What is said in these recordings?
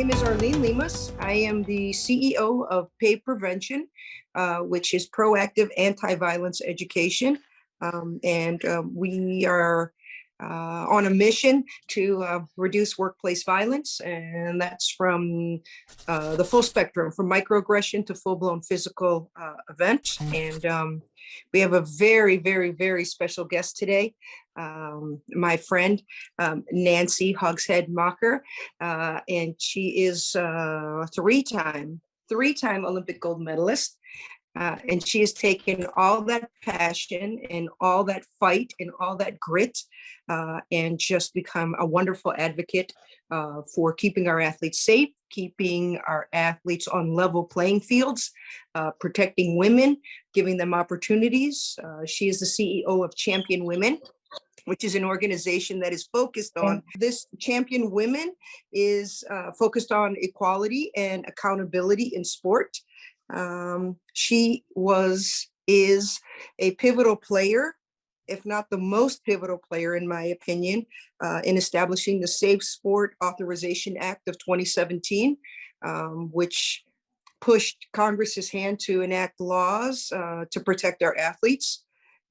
name is Arlene Limas. I am the CEO of PAVE Prevention, which is proactive anti-violence education. We are on a mission to reduce workplace violence, and that's from the full spectrum, from microaggression to full-blown physical event. And we have a very, very, very special guest today, my friend Nancy Hogshead-Makar, and she is three-time Olympic gold medalist. And she has taken all that passion and all that fight and all that grit and just become a wonderful advocate for keeping our athletes safe, keeping our athletes on level playing fields, protecting women, giving them opportunities. She is the CEO of Champion Women, which is an organization that is focused on this. Champion Women is focused on equality and accountability in sport. She is a pivotal player, if not the most pivotal player, in my opinion, in establishing the Safe Sport Authorization Act of 2017, which pushed Congress's hand to enact laws to protect our athletes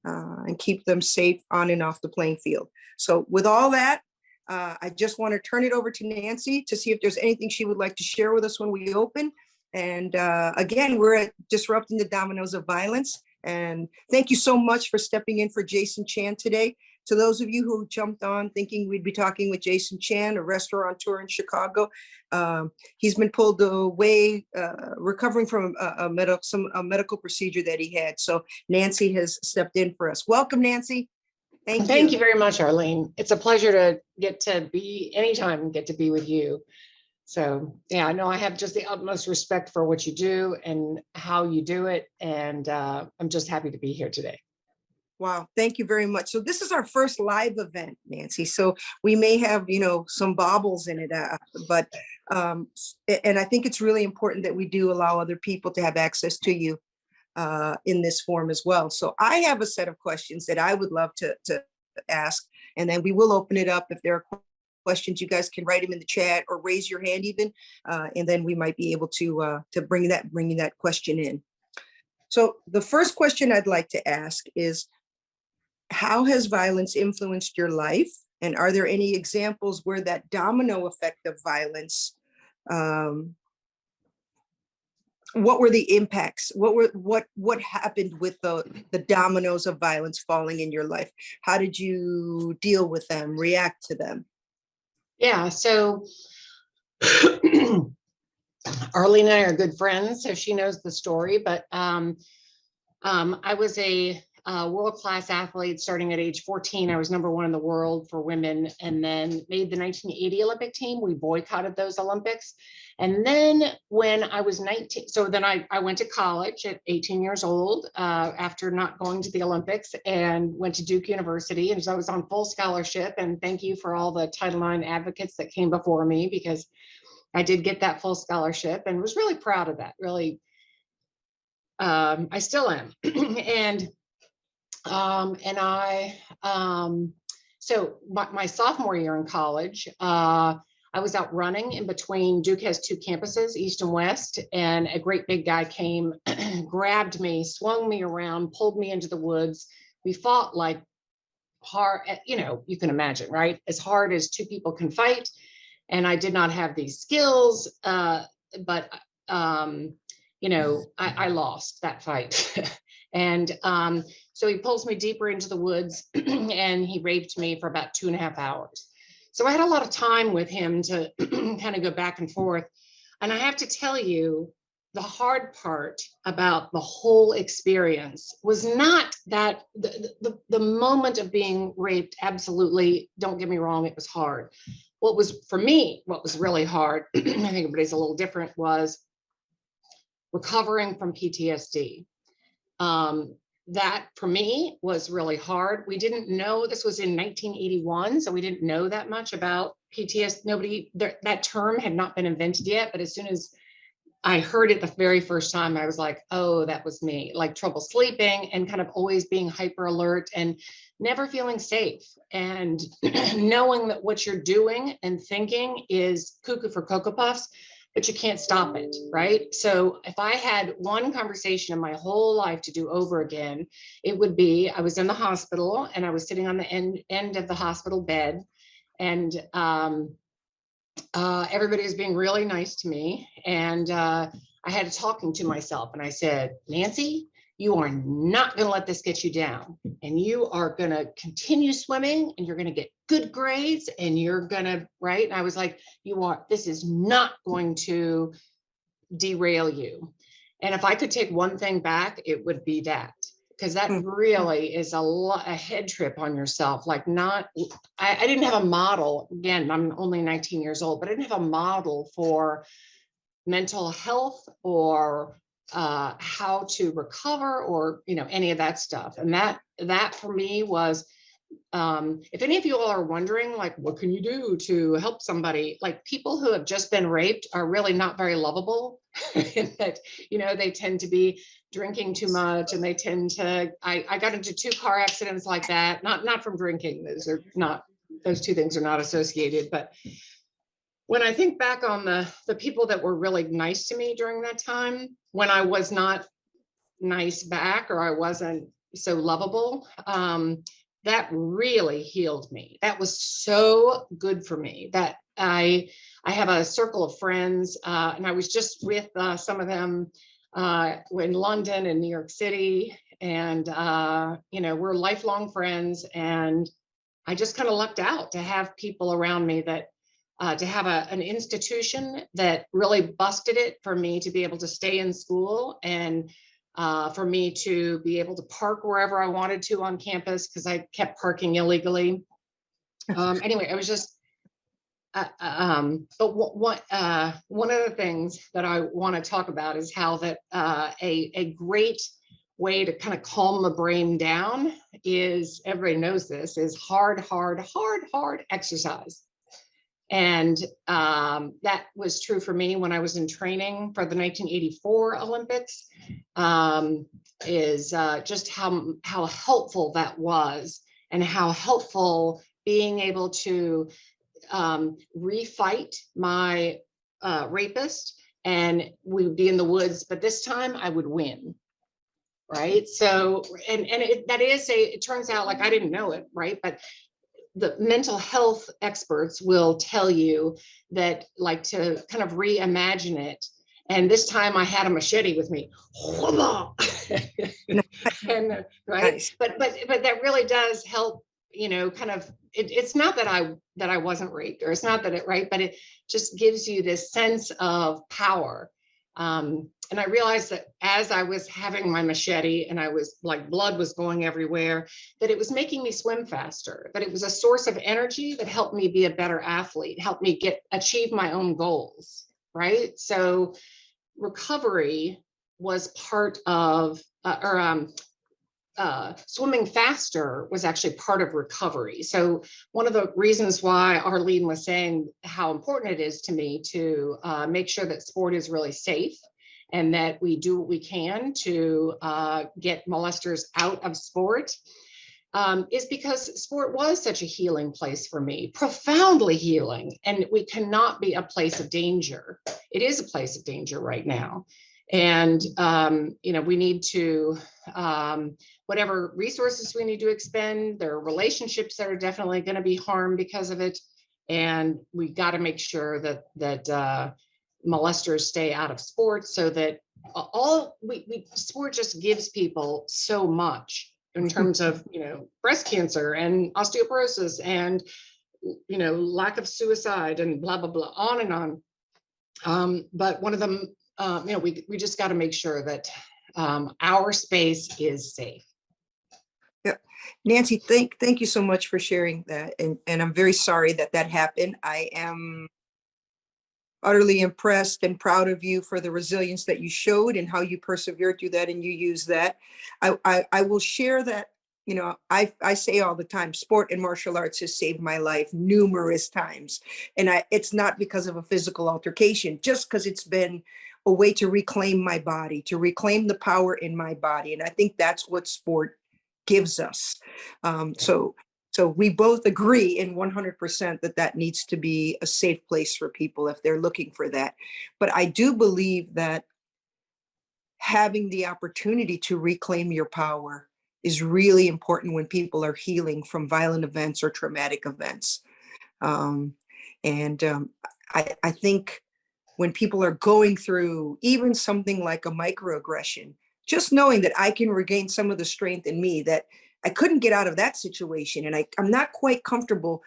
and keep them safe on and off the playing field. So with all that, I just want to turn it over to Nancy to see if there's anything she would like to share with us when we open. And again, we're at Disrupting the Dominoes of Violence. And thank you so much for stepping in for Jason Chan today. To those of you who jumped on thinking we'd be talking with Jason Chan, a restaurateur in Chicago, he's been pulled away, recovering from a medical procedure that he had. So Nancy has stepped in for us. Welcome, Nancy. Thank you very much, Arlene. It's a pleasure to get to be with you. So yeah, I know I have just the utmost respect for what you do and how you do it. And I'm just happy to be here today. Wow, thank you very much. So this is our first live event, Nancy. So we may have, some bobbles in it, and I think it's really important that we do allow other people to have access to you in this form as well. So I have a set of questions that I would love to ask, and then we will open it up. If there are questions, you guys can write them in the chat or raise your hand even, and then we might be able to bring that question in. So the first question I'd like to ask is, how has violence influenced your life? And are there any examples where that domino effect of violence, what were the impacts? What happened with the dominoes of violence falling in your life? How did you deal with them, react to them? Yeah, so Arlene and I are good friends, so she knows the story. But I was a world-class athlete starting at age 14. I was #1 in the world for women, and then made the 1980 Olympic team. We boycotted those Olympics. And then when I was 19, so then I went to college at 18 years old after not going to the Olympics, and went to Duke University. And so I was on full scholarship, and thank you for all the Title IX advocates that came before me, because I did get that full scholarship and was really proud of that. Really, I still am. So my sophomore year in college, I was out running in between. Duke has 2 campuses, East and West, and a great big guy came, grabbed me, swung me around, pulled me into the woods. We fought like hard, you can imagine, right? As hard as 2 people can fight. And I did not have these skills, but I lost that fight. And so he pulls me deeper into the woods and he raped me for about 2.5 hours. So I had a lot of time with him to kind of go back and forth. And I have to tell you, the hard part about the whole experience was not that the moment of being raped. Absolutely, don't get me wrong, it was hard. What was really hard, I think everybody's a little different, was recovering from PTSD. That for me was really hard. We didn't know, this was in 1981, so we didn't know that much about PTSD. That term had not been invented yet, but as soon as I heard it the very first time, I was like, oh, that was me, like trouble sleeping and kind of always being hyper alert and never feeling safe. And knowing that what you're doing and thinking is cuckoo for Cocoa Puffs, but you can't stop it, right? So if I had one conversation in my whole life to do over again, it would be, I was in the hospital and I was sitting on the end of the hospital bed, and everybody was being really nice to me. And I had talking to myself and I said, Nancy, you are not going to let this get you down. And you are going to continue swimming and you're going to get good grades and you're going to, right? And I was like, this is not going to derail you. And if I could take one thing back, it would be that. Because that really is a head trip on yourself. Like I didn't have a model. Again, I'm only 19 years old, but I didn't have a model for mental health or how to recover or, any of that stuff. And that for me was, if any of you all are wondering, like, what can you do to help somebody? Like, people who have just been raped are really not very lovable. In that, they tend to be drinking too much, and they tend to. I got into 2 car accidents like that, not from drinking. Those two things are not associated. But when I think back on the people that were really nice to me during that time, when I was not nice back or I wasn't so lovable, that really healed me. That was so good for me that I have a circle of friends, and I was just with some of them in London and New York City, and we're lifelong friends. And I just kind of lucked out to have people around me that to have an institution that really busted it for me to be able to stay in school, and for me to be able to park wherever I wanted to on campus, because I kept parking illegally. Anyway, I was just, but one of the things that I want to talk about is how that a great way to kind of calm the brain down is, everybody knows this, is hard exercise. And that was true for me when I was in training for the 1984 Olympics, is just how helpful that was, and how helpful being able to refight my rapist, and we would be in the woods, but this time I would win. Right. So, and it turns out, like, I didn't know it, right? But the mental health experts will tell you that, like, to kind of reimagine it. And this time I had a machete with me. And right. Nice. But that really does help, kind of, it's not that I wasn't raped, or it's not that right, but it just gives you this sense of power. And I realized that as I was having my machete and I was like, blood was going everywhere, that it was making me swim faster, that it was a source of energy that helped me be a better athlete, helped me achieve my own goals, right? So recovery was part of, swimming faster was actually part of recovery. So one of the reasons why Arlene was saying how important it is to me to make sure that sport is really safe, and that we do what we can to get molesters out of sport, is because sport was such a healing place for me, profoundly healing. And we cannot be a place of danger. It is a place of danger right now. And, we need to, whatever resources we need to expend, there are relationships that are definitely going to be harmed because of it. And we got to make sure that molesters stay out of sports, so that sport just gives people so much in terms of, breast cancer and osteoporosis and, lack of suicide and blah, blah, blah, on and on. But one of them, we just got to make sure that our space is safe. Yeah. Nancy, thank you so much for sharing that. And I'm very sorry that happened. I am utterly impressed and proud of you for the resilience that you showed and how you persevered through that, and you use that. I will share that, I say all the time, sport and martial arts has saved my life numerous times. And it's not because of a physical altercation, just because it's been a way to reclaim my body, to reclaim the power in my body. And I think that's what sport gives us. So we both agree in 100% that that needs to be a safe place for people if they're looking for that. But I do believe that having the opportunity to reclaim your power is really important when people are healing from violent events or traumatic events. I think when people are going through even something like a microaggression, just knowing that I can regain some of the strength in me that I couldn't get out of that situation, and I'm not quite comfortable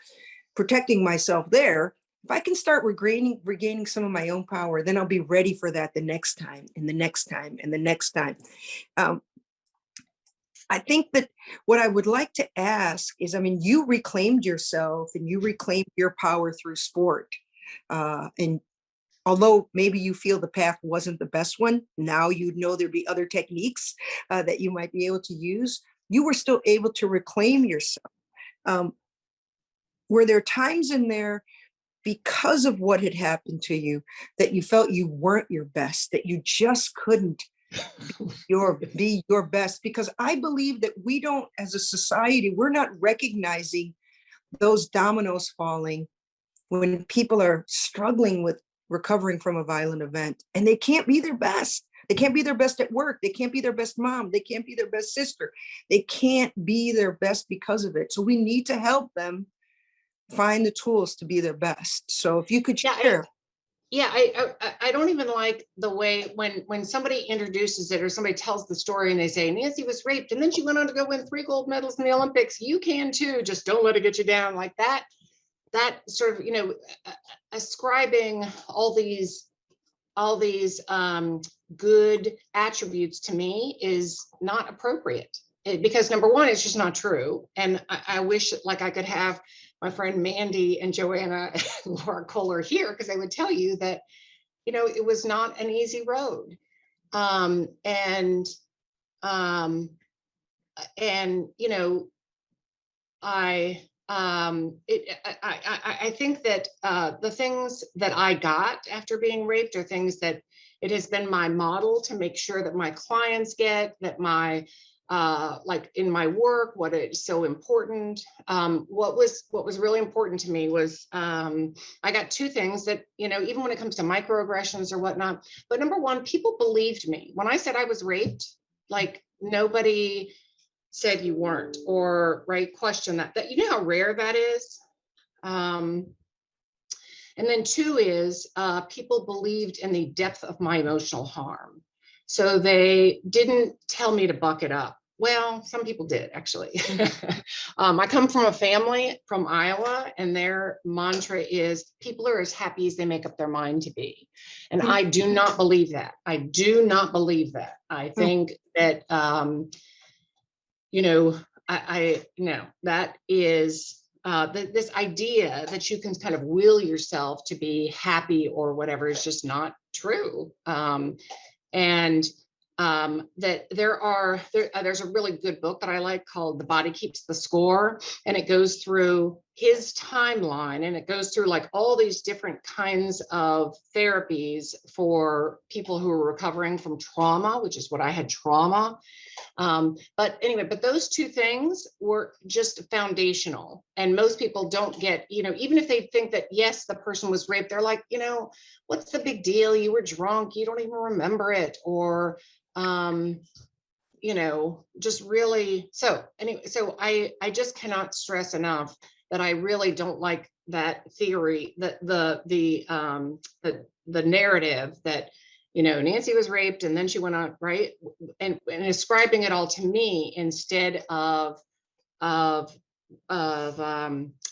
protecting myself there. If I can start regaining some of my own power, then I'll be ready for that the next time and the next time and the next time. I think that what I would like to ask is, I mean, you reclaimed yourself and you reclaimed your power through sport. And although maybe you feel the path wasn't the best one, now you know there'd be other techniques that you might be able to use. You were still able to reclaim yourself. Were there times in there, because of what had happened to you, that you felt you weren't your best, that you just couldn't be your best? Because I believe that we don't, as a society, we're not recognizing those dominoes falling when people are struggling with recovering from a violent event, and they can't be their best. They can't be their best at work. They can't be their best mom. They can't be their best sister. They can't be their best because of it. So we need to help them find the tools to be their best. So if you could share. I don't even like the way when somebody introduces it or somebody tells the story and they say Nancy was raped and then she went on to go win 3 gold medals in the Olympics. You can too. Just don't let it get you down like that. That sort of, ascribing all these good attributes to me is not appropriate. Because number one, it's just not true. And I wish like I could have my friend Mandy and Joanna and Laura Kohler here, because they would tell you that, it was not an easy road. I think that the things that I got after being raped are things that it has been my model to make sure that my clients get, that my like in my work, what is so important. What was really important to me was I got 2 things that, even when it comes to microaggressions or whatnot. But number one, people believed me when I said I was raped. Like nobody said you weren't, or question that how rare that is. And then 2 is people believed in the depth of my emotional harm. So they didn't tell me to buck it up. Well, some people did actually. I come from a family from Iowa, and their mantra is people are as happy as they make up their mind to be. And I do not believe that. I do not believe that. I think that, that is this idea that you can kind of will yourself to be happy or whatever is just not true. That there's a really good book that I like called The Body Keeps the Score, and it goes through his timeline, and it goes through like all these different kinds of therapies for people who are recovering from trauma, which is what I had, trauma. But anyway, but those 2 things were just foundational, and most people don't get, even if they think that, yes, the person was raped, they're like, what's the big deal? You were drunk. You don't even remember it. Or, just really. So anyway, so I just cannot stress enough that I really don't like that theory, that the narrative that, Nancy was raped and then she went on, right? And ascribing it all to me instead of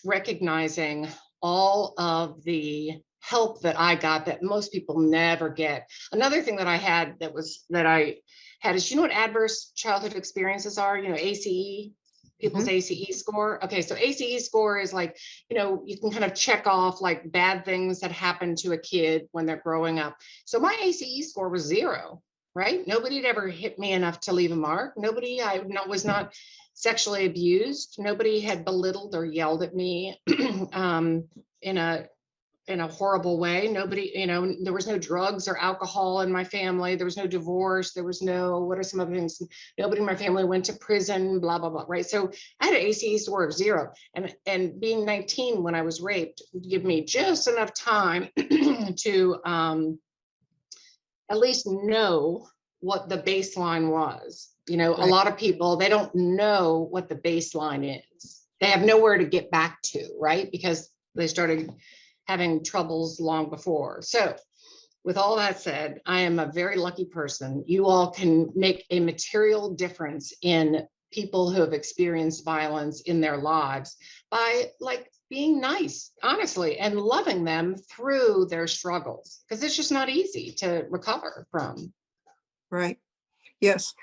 recognizing all of the help that I got that most people never get. Another thing that I had is, what adverse childhood experiences are, ACE, people's ACE score. Okay, so ACE score is like, you can kind of check off like bad things that happen to a kid when they're growing up. So my ACE score was 0, right? Nobody had ever hit me enough to leave a mark. I was not sexually abused. Nobody had belittled or yelled at me in in a horrible way. Nobody, there was no drugs or alcohol in my family. There was no divorce. There was no, what are some other things? Nobody in my family went to prison, blah, blah, blah, right? So I had an ACE score of 0. And being 19 when I was raped would give me just enough time to at least know what the baseline was. A lot of people, they don't know what the baseline is. They have nowhere to get back to, right? Because they started having troubles long before. So with all that said, I am a very lucky person. You all can make a material difference in people who have experienced violence in their lives by being nice, honestly, and loving them through their struggles, because it's just not easy to recover from. Right. Yes.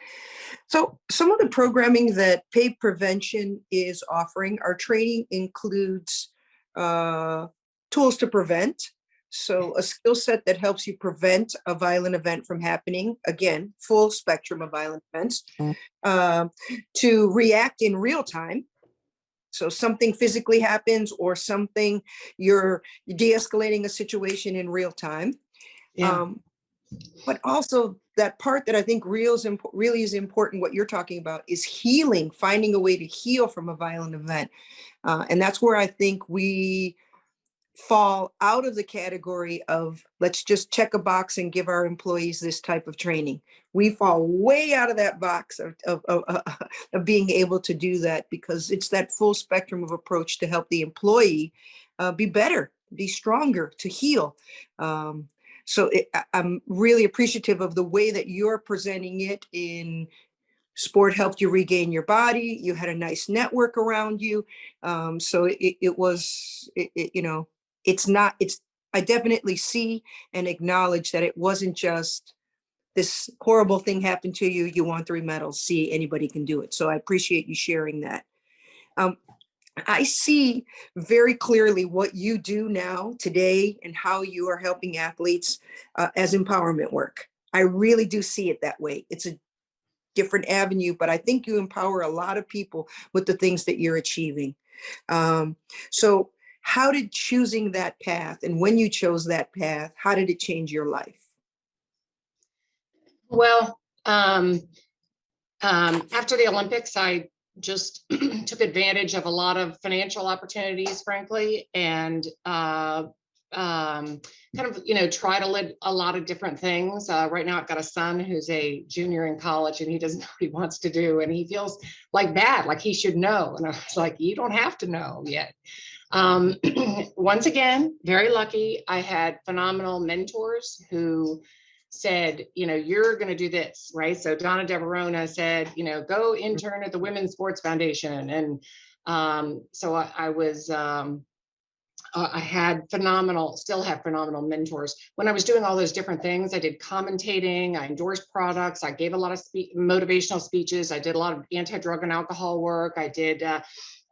So some of the programming that PAVE Prevention is offering, our training includes tools to prevent. So a skill set that helps you prevent a violent event from happening. Again, full spectrum of violent events. To react in real time. So something physically happens or something, you're de-escalating a situation in real time. Yeah. But also that part that I think really is important, what you're talking about, is healing, finding a way to heal from a violent event. And that's where I think we fall out of the category of let's just check a box and give our employees this type of training. We fall way out of that box of being able to do that, because it's that full spectrum of approach to help the employee be better, be stronger, to heal. So I'm really appreciative of the way that you're presenting it. In sport helped you regain your body. You had a nice network around you. So I definitely see and acknowledge that it wasn't just this horrible thing happened to you. You won 3 medals. See, anybody can do it. So I appreciate you sharing that. I see very clearly what you do now today and how you are helping athletes as empowerment work. I really do see it that way. It's a different avenue, but I think you empower a lot of people with the things that you're achieving. So how did choosing that path, and when you chose that path, how did it change your life? Well, after the Olympics, I just took advantage of a lot of financial opportunities, frankly, and kind of, try to live a lot of different things. Right now, I've got a son who's a junior in college, and he doesn't know what he wants to do, and he feels bad, like he should know. And I was like, you don't have to know yet. Once again, very lucky. I had phenomenal mentors who said, you're going to do this, right? So Donna Deverona said, go intern at the Women's Sports Foundation. And so I was, I had still have phenomenal mentors. When I was doing all those different things, I did commentating, I endorsed products, I gave a lot of motivational speeches, I did a lot of anti-drug and alcohol work, I did,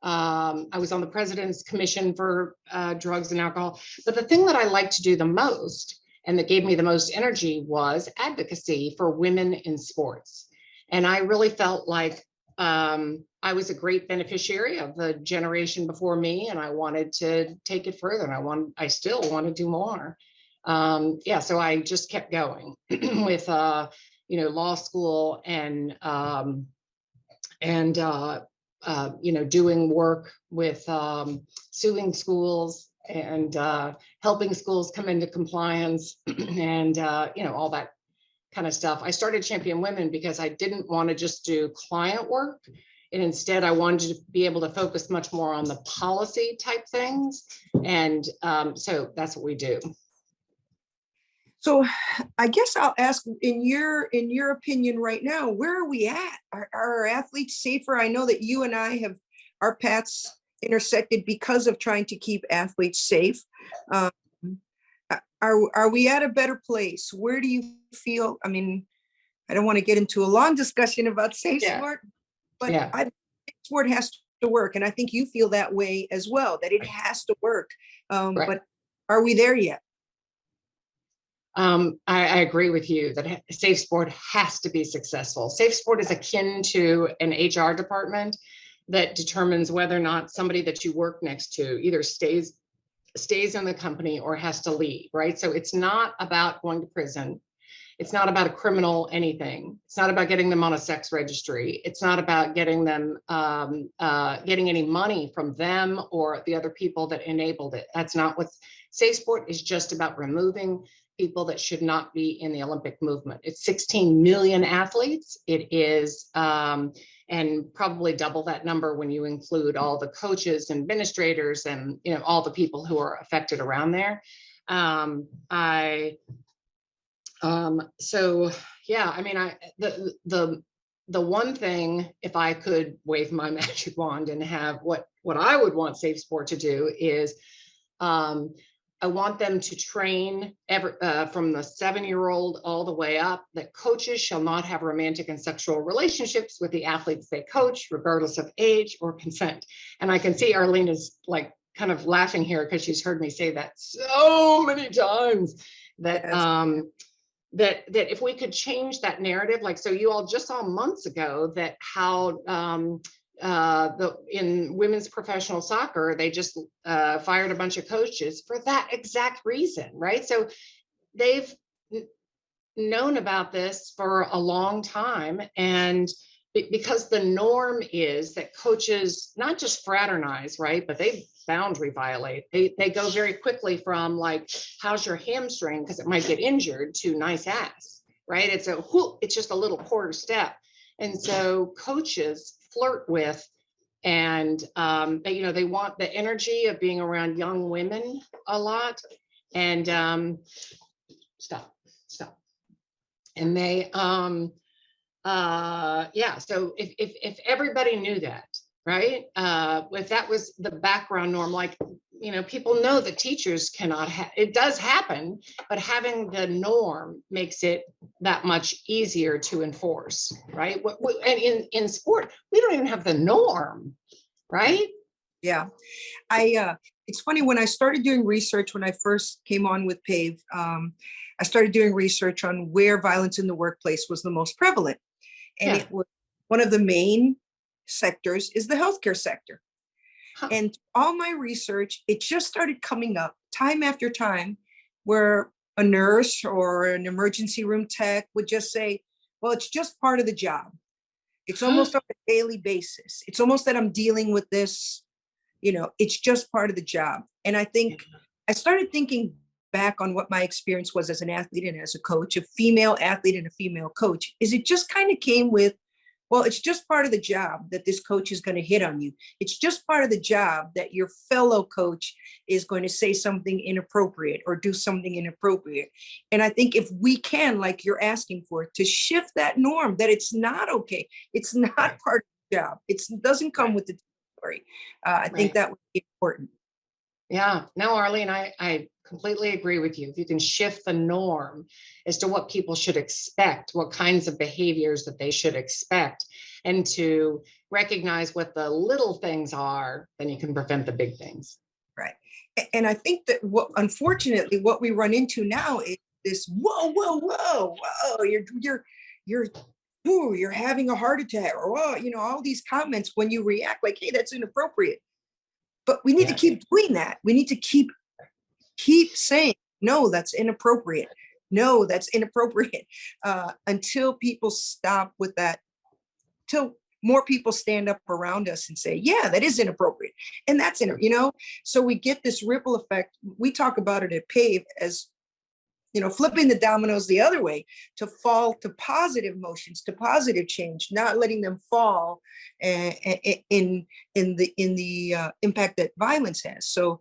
I was on the President's Commission for Drugs and Alcohol. But the thing that I liked to do the most, and that gave me the most energy, was advocacy for women in sports. And I really felt like I was a great beneficiary of the generation before me, and I wanted to take it further. And I still want to do more. So I just kept going with law school and doing work with suing schools and helping schools come into compliance and all that kind of stuff. I started Champion Women because I didn't want to just do client work, and instead I wanted to be able to focus much more on the policy type things. And so that's what we do. So I guess I'll ask, in your opinion right now, where are we at? Are our athletes safer? I know that you and I have our paths intersected because of trying to keep athletes safe. Are we at a better place? Where do you feel? I mean, I don't want to get into a long discussion about safe sport, but I think sport has to work. And I think you feel that way as well, that it has to work. But are we there yet? I agree with you that safe sport has to be successful. Safe sport is akin to an HR department that determines whether or not somebody that you work next to either stays stays in the company or has to leave, right? So it's not about going to prison. It's not about a criminal anything. It's not about getting them on a sex registry. It's not about getting them getting any money from them or the other people that enabled it. That's not what Safe Sport is. Just about removing people that should not be in the Olympic movement. It's 16 million athletes. It is, and probably double that number when you include all the coaches, administrators, and all the people who are affected around there. So yeah, I mean, the one thing, if I could wave my magic wand and have what I would want Safe Sport to do is, I want them to train from the 7-year-old all the way up, that coaches shall not have romantic and sexual relationships with the athletes they coach, regardless of age or consent. And I can see Arlene is like kind of laughing here because she's heard me say that so many times, that that if we could change that narrative, like, so you all just saw months ago that how in women's professional soccer, they just fired a bunch of coaches for that exact reason, right? So they've known about this for a long time, and because the norm is that coaches not just fraternize, right, but they boundary violate. They go very quickly from like, how's your hamstring, because it might get injured, to nice ass, right? It's just a little quarter step. And so coaches flirt with, and they want the energy of being around young women a lot. And stop. And they so if everybody knew that, right, if that was the background norm, like, people know that teachers cannot it does happen, but having the norm makes it that much easier to enforce, right? And in sport, we don't even have the norm, right? Yeah. It's funny, when I started doing research, when I first came on with PAVE, I started doing research on where violence in the workplace was the most prevalent. And it was one of the main sectors is the healthcare sector. Huh. And all my research, it just started coming up time after time, where a nurse or an emergency room tech would just say, well, it's just part of the job. It's almost on a daily basis. It's almost that I'm dealing with this, it's just part of the job. And I think I started thinking back on what my experience was as an athlete and as a coach, a female athlete and a female coach, is it just kind of came with, well, it's just part of the job that this coach is going to hit on you. It's just part of the job that your fellow coach is going to say something inappropriate or do something inappropriate. And I think if we can, like you're asking for, to shift that norm, that it's not okay. It's not part of the job. It doesn't come with the territory. I think that would be important. Yeah, no, Arlene, I completely agree with you. If you can shift the norm as to what people should expect, what kinds of behaviors that they should expect, and to recognize what the little things are, then you can prevent the big things. Right. And I think that unfortunately, what we run into now is this, whoa, you're having a heart attack, or, whoa, all these comments when you react like, hey, that's inappropriate. But we need to keep doing that. We need to keep saying, no, that's inappropriate. No, that's inappropriate, until people stop with that, till more people stand up around us and say, yeah, that is inappropriate. And that's, so we get this ripple effect. We talk about it at PAVE as, flipping the dominoes the other way, to fall to positive motions, to positive change, not letting them fall in the impact that violence has. So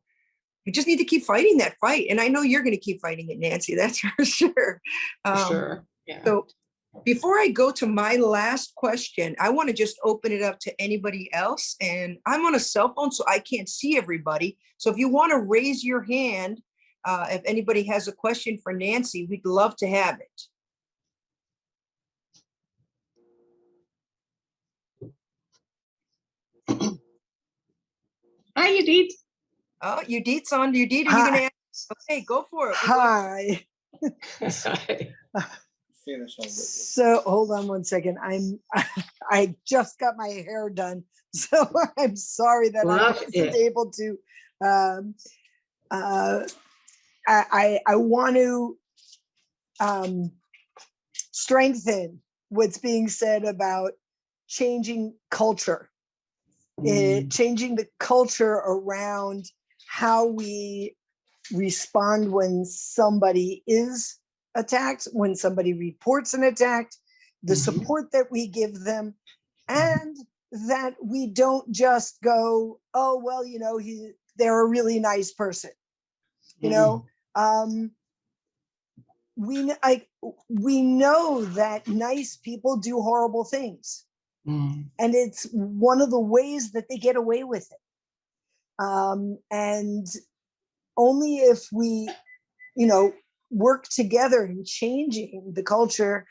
we just need to keep fighting that fight. And I know you're going to keep fighting it, Nancy, that's for sure. For sure. Yeah. So before I go to my last question, I want to just open it up to anybody else. And I'm on a cell phone, so I can't see everybody. So if you want to raise your hand, if anybody has a question for Nancy, we'd love to have it. Hi, Udit. Oh, Udit's on. Udit, are you going to ask? Okay, go for it. Hi. So hold on one second. I just got my hair done, so I'm sorry that I wasn't able to I want to strengthen what's being said about changing culture, changing the culture around how we respond when somebody is attacked, when somebody reports an attack, the support that we give them, and that we don't just go, oh, well, you know, they're a really nice person. You know, we know that nice people do horrible things. And it's one of the ways that they get away with it. And only if we, you know, work together in changing the culture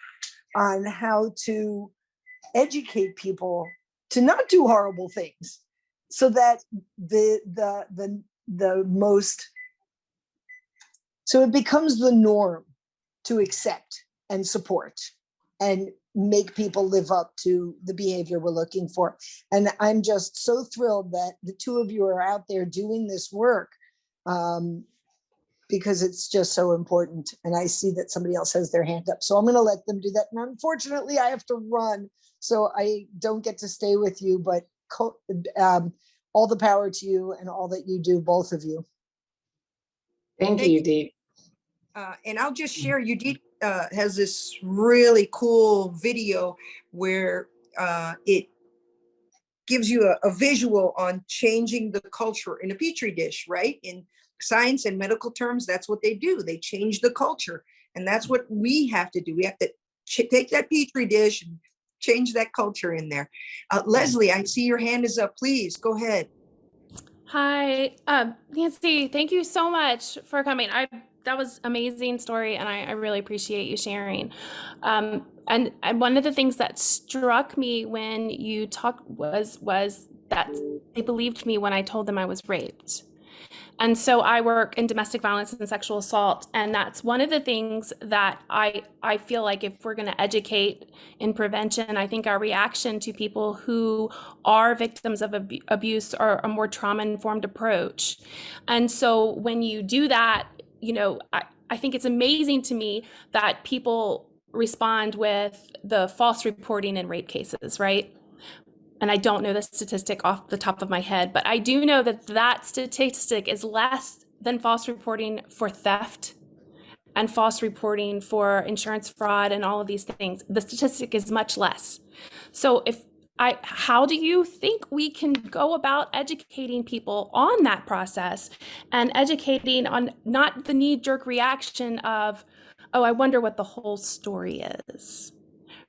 on how to educate people to not do horrible things, so that so it becomes the norm to accept and support and make people live up to the behavior we're looking for. And I'm just so thrilled that the two of you are out there doing this work, because it's just so important. And I see that somebody else has their hand up, so I'm going to let them do that. And unfortunately, I have to run, so I don't get to stay with you, but all the power to you and all that you do, both of you. Thank you, Udit. And I'll just share, Udit has this really cool video where it gives you a visual on changing the culture in a petri dish, right? In science and medical terms, that's what they do. They change the culture. And that's what we have to do. We have to take that petri dish and change that culture in there. Leslie, I see your hand is up. Please go ahead. Hi, Nancy, thank you so much for coming. That was amazing story, and I really appreciate you sharing. And one of the things that struck me when you talked was that they believed me when I told them I was raped. And so I work in domestic violence and sexual assault, and that's one of the things that I feel like if we're going to educate in prevention, I think our reaction to people who are victims of abuse are a more trauma-informed approach. And so when you do that, you know, I think it's amazing to me that people respond with the false reporting in rape cases, right? And I don't know the statistic off the top of my head, but I do know that that statistic is less than false reporting for theft and false reporting for insurance fraud and all of these things. The statistic is much less. So how do you think we can go about educating people on that process and educating on not the knee-jerk reaction of, oh, I wonder what the whole story is?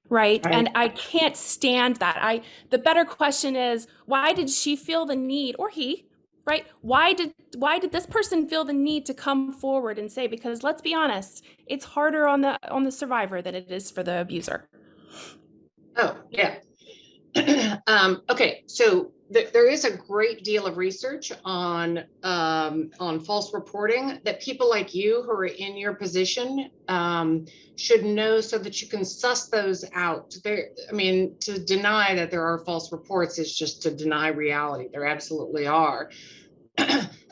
Right. And I can't stand that. The better question is, why did she feel the need, or he, right? Why did this person feel the need to come forward and say, because let's be honest, it's harder on the survivor than it is for the abuser. Oh, yeah. Okay, so there is a great deal of research on false reporting that people like you who are in your position should know, so that you can suss those out. I mean, to deny that there are false reports is just to deny reality. There absolutely are.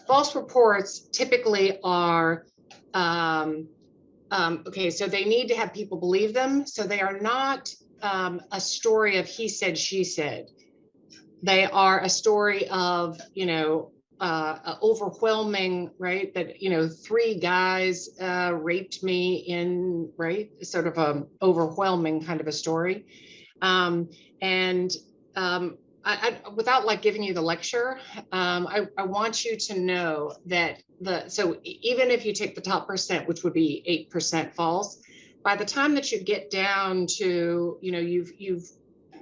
False reports typically are okay, so they need to have people believe them. So they are not a story of he said, she said. They are a story of, you know, overwhelming, right? That, you know, 3 guys raped me in, right? Sort of a overwhelming kind of a story. Without like giving you the lecture, I want you to know that so even if you take the top percent, which would be 8% false, by the time that you get down to, you know, you've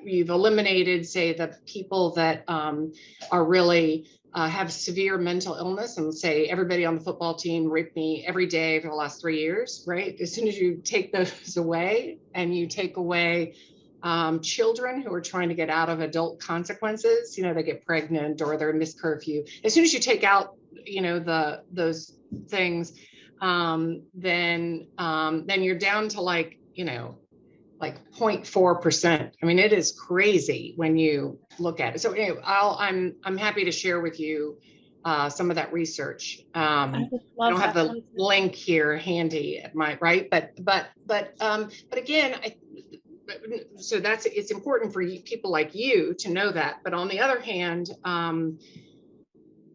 eliminated, say, the people that are really have severe mental illness, and say everybody on the football team raped me every day for the last 3 years, right? As soon as you take those away, and you take away children who are trying to get out of adult consequences, you know, they get pregnant or they're missed curfew. As soon as you take out, you know, those things, then you're down to like, you know, like 0.4%. I mean, it is crazy when you look at it. So anyway, I'm happy to share with you some of that research. I would I love don't have that. the link here handy at my right, but again, so it's important for people like you to know that. But on the other hand,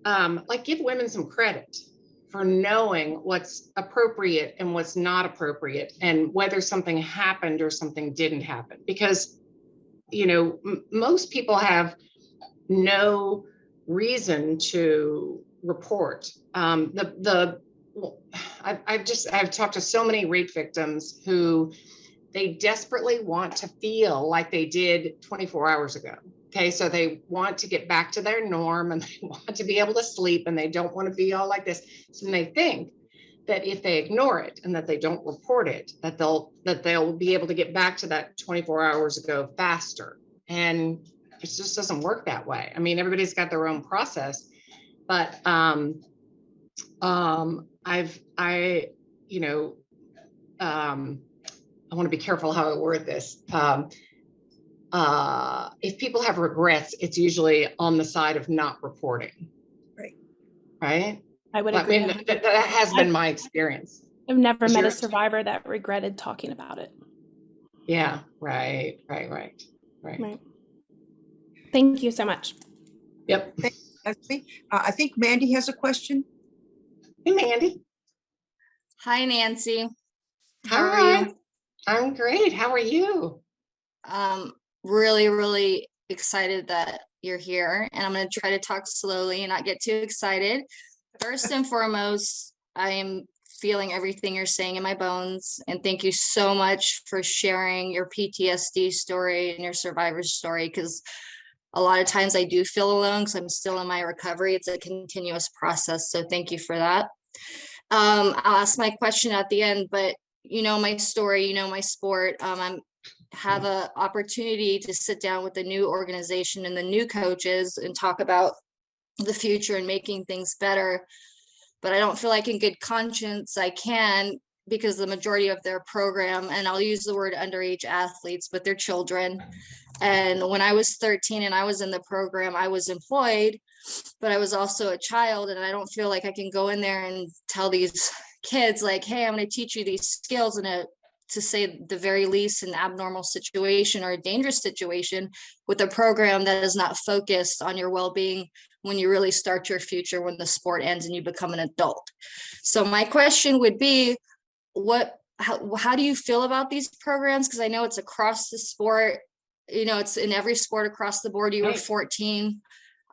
like give women some credit for knowing what's appropriate and what's not appropriate, and whether something happened or something didn't happen, because most people have no reason to report. I've talked to so many rape victims who they desperately want to feel like they did 24 hours ago. Okay, so they want to get back to their norm, and they want to be able to sleep, and they don't want to be all like this. So they think that if they ignore it and that they don't report it, that they'll be able to get back to that 24 hours ago faster. And it just doesn't work that way. I mean, everybody's got their own process, but I want to be careful how I word this. If people have regrets, it's usually on the side of not reporting. Right. I would I agree. mean, that has been my experience. I've never met a survivor that regretted talking about it. Yeah. Right. Thank you so much. Yep. I think Mandy has a question. Hey, Mandy. Hi, Nancy. How Hi. are you? I'm great. How are you? Really, really excited that you're here, and I'm going to try to talk slowly and not get too excited. First and foremost, I am feeling everything you're saying in my bones, and thank you so much for sharing your PTSD story and your survivor's story, because a lot of times I do feel alone because I'm still in my recovery. It's a continuous process, so thank you for that. I'll ask my question at the end, but you know my story, you know my sport. I have an opportunity to sit down with the new organization and the new coaches and talk about the future and making things better. But I don't feel like in good conscience I can, because the majority of their program, and I'll use the word underage athletes, but they're children. And when I was 13 and I was in the program, I was employed, but I was also a child. And I don't feel like I can go in there and tell these kids like, hey, I'm going to teach you these skills in to say the very least, an abnormal situation or a dangerous situation with a program that is not focused on your well-being when you really start your future, when the sport ends and you become an adult. So my question would be, how do you feel about these programs? Because I know it's across the sport, it's in every sport across the board. You were 14.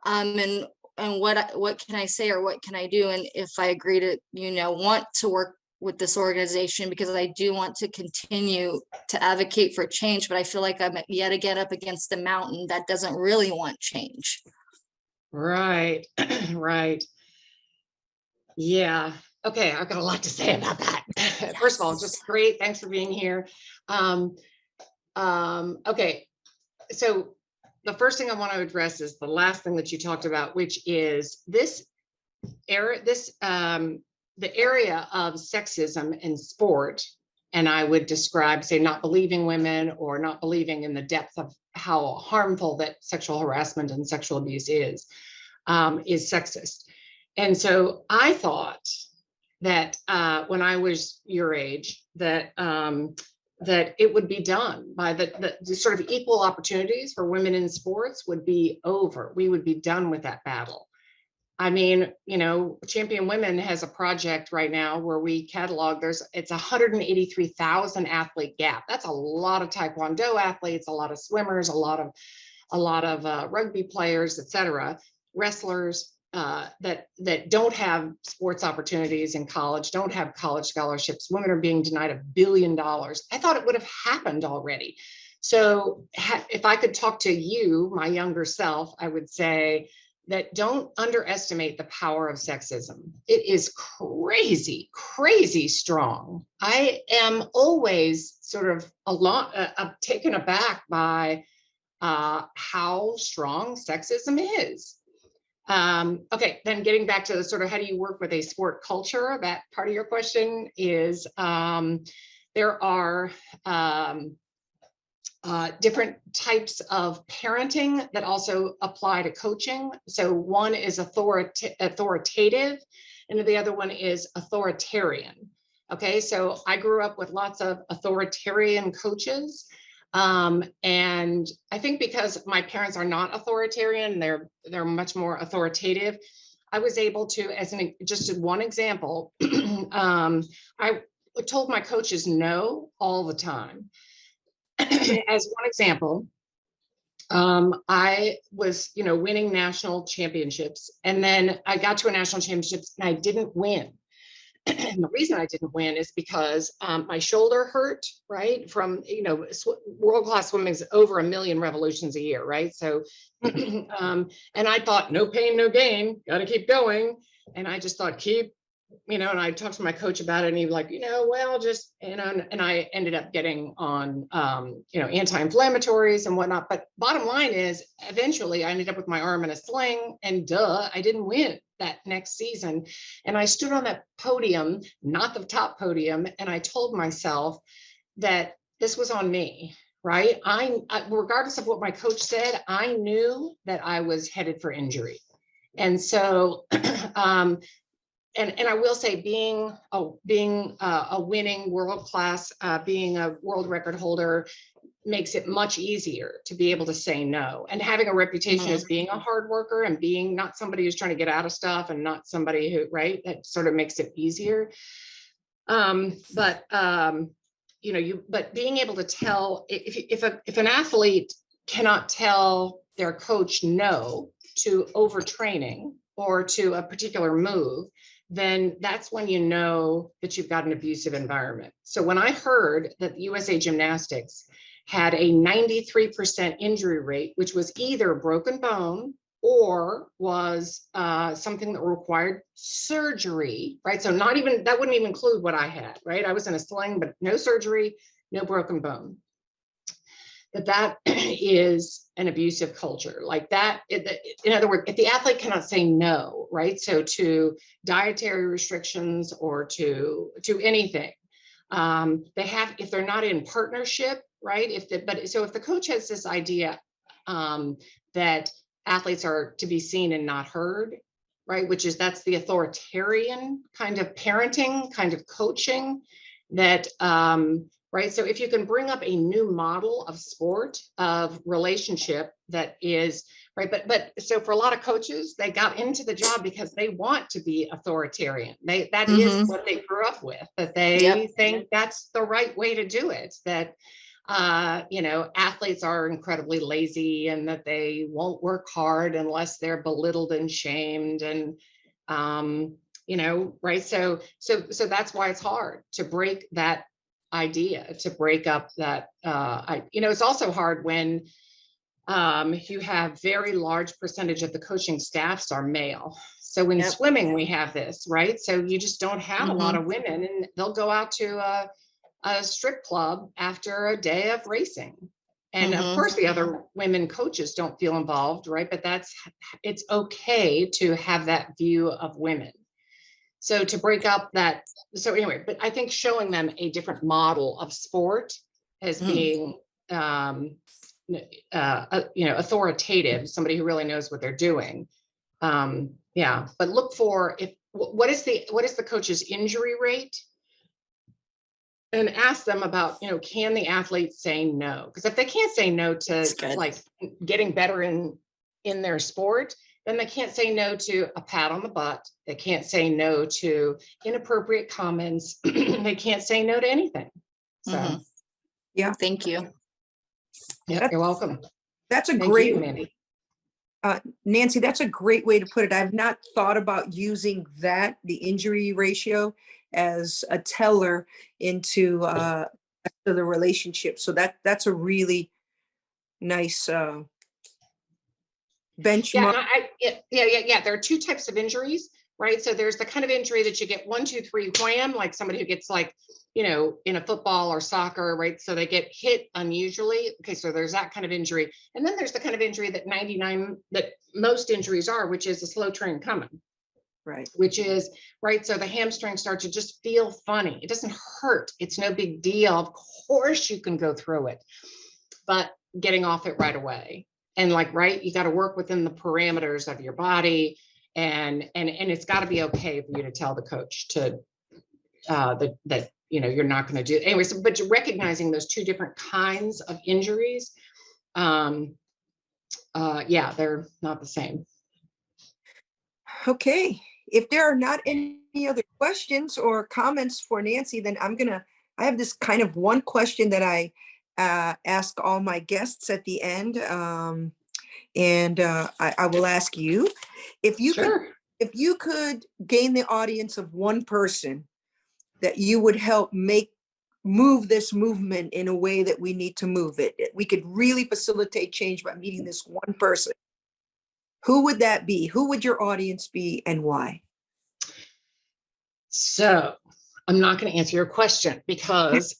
And what can I say, or what can I do? And if I agree to, want to work with this organization, because I do want to continue to advocate for change, but I feel like I'm yet again up against the mountain that doesn't really want change. Right. Right. Yeah. Okay. I've got a lot to say about that. Yes. First of all, just great. Thanks for being here. Okay. So the first thing I want to address is the last thing that you talked about, which is the area of sexism in sport. And I would describe, say, not believing women, or not believing in the depth of how harmful that sexual harassment and sexual abuse is sexist. And so I thought that when I was your age, that it would be done by the sort of equal opportunities for women in sports would be over. We would be done with that battle. I mean, Champion Women has a project right now where we catalog, it's 183,000 athlete gap. That's a lot of Taekwondo athletes, a lot of swimmers, a lot of rugby players, et cetera, wrestlers that don't have sports opportunities in college, don't have college scholarships. Women are being denied $1 billion. I thought it would have happened already. So if I could talk to you, my younger self, I would say that don't underestimate the power of sexism. It is crazy, crazy strong. I am always sort of taken aback by how strong sexism is. Okay, then getting back to the sort of how do you work with a sport culture, that part of your question is there are different types of parenting that also apply to coaching. So one is authoritative, and the other one is authoritarian. Okay, so I grew up with lots of authoritarian coaches. And I think because my parents are not authoritarian, they're much more authoritative. I was able to, just one example, I told my coaches no all the time. As one example, I was, winning national championships, and then I got to a national championships and I didn't win. And the reason I didn't win is because my shoulder hurt, right? From, world-class swimming is over 1 million revolutions a year, right? So, and I thought, no pain, no gain, got to keep going. And I just thought, and I talked to my coach about it, and he was like, well, just, and I ended up getting on, anti-inflammatories and whatnot. But bottom line is, eventually I ended up with my arm in a sling, and I didn't win that next season. And I stood on that podium, not the top podium, and I told myself that this was on me, right? I regardless of what my coach said, I knew that I was headed for injury. And so, and I will say, being a winning world class, being a world record holder makes it much easier to be able to say no. And having a reputation as being a hard worker and being not somebody who's trying to get out of stuff and not somebody who, right, that sort of makes it easier. But being able to tell, if an athlete cannot tell their coach no to overtraining or to a particular move, then that's when you know that you've got an abusive environment. So when I heard that USA Gymnastics had a 93% injury rate, which was either a broken bone or was something that required surgery, right? So that wouldn't even include what I had, right? I was in a sling, but no surgery, no broken bone. That is an abusive culture. Like that, in other words, if the athlete cannot say no, right? So to dietary restrictions or to anything, they have, if they're not in partnership, right? If the coach has this idea that athletes are to be seen and not heard, right? That's the authoritarian kind of parenting, kind of coaching that, right? So if you can bring up a new model of sport, of relationship that is, right? But so for a lot of coaches, they got into the job because they want to be authoritarian. That is what they grew up with, that they think that's the right way to do it, that, athletes are incredibly lazy and that they won't work hard unless they're belittled and shamed. And, right. So that's why it's hard to break that idea, to break up that, it's also hard when you have very large percentage of the coaching staffs are male. So in swimming, we have this, right? So you just don't have a lot of women, and they'll go out to a strip club after a day of racing. And of course, the other women coaches don't feel involved, right? But it's okay to have that view of women. So to break up that, so anyway, but I think showing them a different model of sport as being, authoritative, somebody who really knows what they're doing. But look for what is the coach's injury rate, and ask them about, can the athlete say no? Because if they can't say no to like getting better in their sport, then they can't say no to a pat on the butt. They can't say no to inappropriate comments. They can't say no to anything. So, Thank you. Yeah, you're welcome. That's a Thank great, you, Mandy. Nancy, that's a great way to put it. I've not thought about using the injury ratio, as a teller into the relationship. So that's a really nice benchmark. Yeah. There are two types of injuries, right? So there's the kind of injury that you get 1, 2, 3 wham, like somebody who gets like, in a football or soccer, right? So they get hit unusually. Okay, so there's that kind of injury. And then there's the kind of injury that most injuries are, which is a slow train coming. Right. Which is, right, so the hamstring starts to just feel funny. It doesn't hurt. It's no big deal. Of course you can go through it. but getting off it right away. And like, right, you got to work within the parameters of your body, and it's got to be okay for you to tell the coach to that you're not going to do it. Anyways, but recognizing those two different kinds of injuries, yeah, they're not the same. Okay, if there are not any other questions or comments for Nancy, then I have this kind of one question that I ask all my guests at the end. And I will ask you, if you could gain the audience of one person that you would help move this movement in a way that we need to move it, we could really facilitate change by meeting this one person. Who would that be? Who would your audience be, and why? So I'm not going to answer your question, because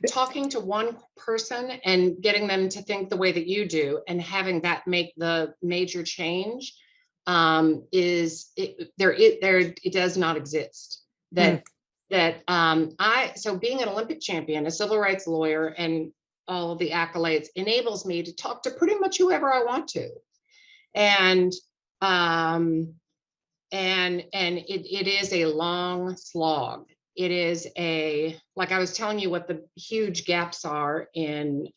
talking to one person and getting them to think the way that you do and having that make the major change it does not exist. So being an Olympic champion, a civil rights lawyer, and all of the accolades enables me to talk to pretty much whoever I want to. And it is a long slog. It is like I was telling you what the huge gaps are in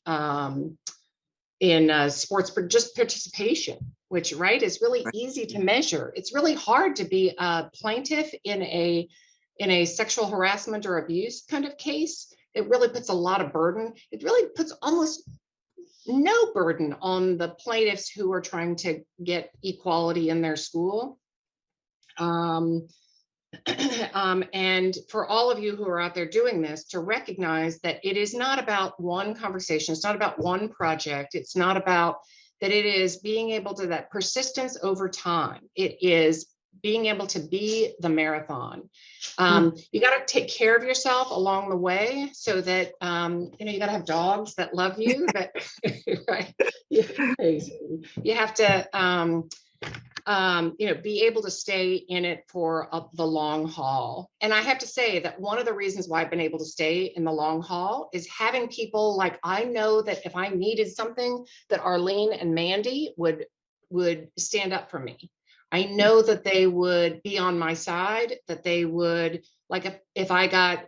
sports, just participation, which, right, is really easy to measure. It's really hard to be a plaintiff in a sexual harassment or abuse kind of case. It really puts a lot of burden. It really puts almost no burden on the plaintiffs who are trying to get equality in their school. And for all of you who are out there doing this, to recognize that it is not about one conversation. It's not about one project. It's not about that. It is being able to, that persistence over time. It is being able to be the marathon. You got to take care of yourself along the way, so that you got to have dogs that love you. That right? You have to be able to stay in it for the long haul. And I have to say that one of the reasons why I've been able to stay in the long haul is having people like, I know that if I needed something, that Arlene and Mandy would stand up for me. I know that they would be on my side, that they would, like, if I got,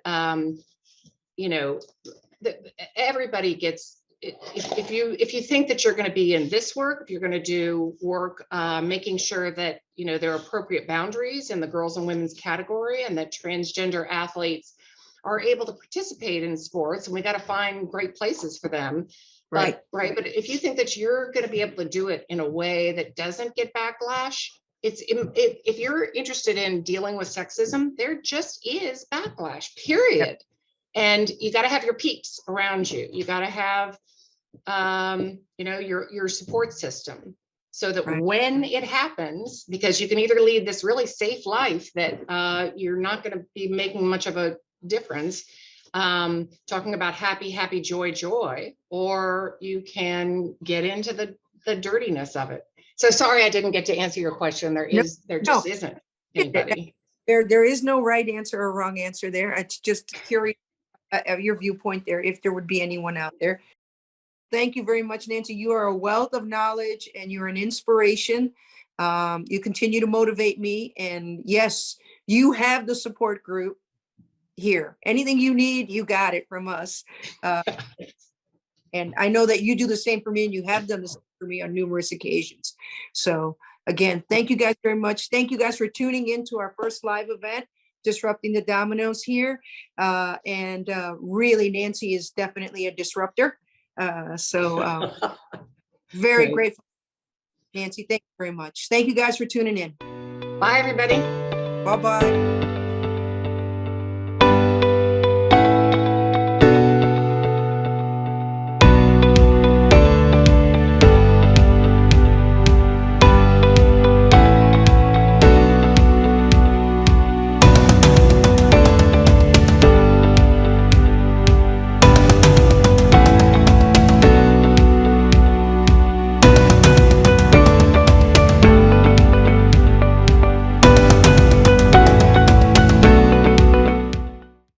everybody gets, if you think that you're going to be in this work, if you're going to do work, making sure that, there are appropriate boundaries in the girls and women's category, and that transgender athletes are able to participate in sports, and we got to find great places for them. But if you think that you're going to be able to do it in a way that doesn't get backlash, if you're interested in dealing with sexism, there just is backlash, period. Yep. And you got to have your peeps around you. You got to have, your support system, so that when it happens, because you can either lead this really safe life that you're not going to be making much of a difference, talking about happy, joy, or you can get into the dirtiness of it. So sorry, I didn't get to answer your question. There just isn't anybody. There is no right answer or wrong answer there. It's just curious of your viewpoint there, if there would be anyone out there. Thank you very much, Nancy. You are a wealth of knowledge, and you're an inspiration. You continue to motivate me. And yes, you have the support group here. Anything you need, you got it from us. And I know that you do the same for me, and you have done the same for me on numerous occasions. So again, thank you guys very much. Thank you guys for tuning in to our first live event, Disrupting the Dominoes here. And really, Nancy is definitely a disruptor. Very grateful. Nancy, thank you very much. Thank you guys for tuning in. Bye, everybody. Bye-bye.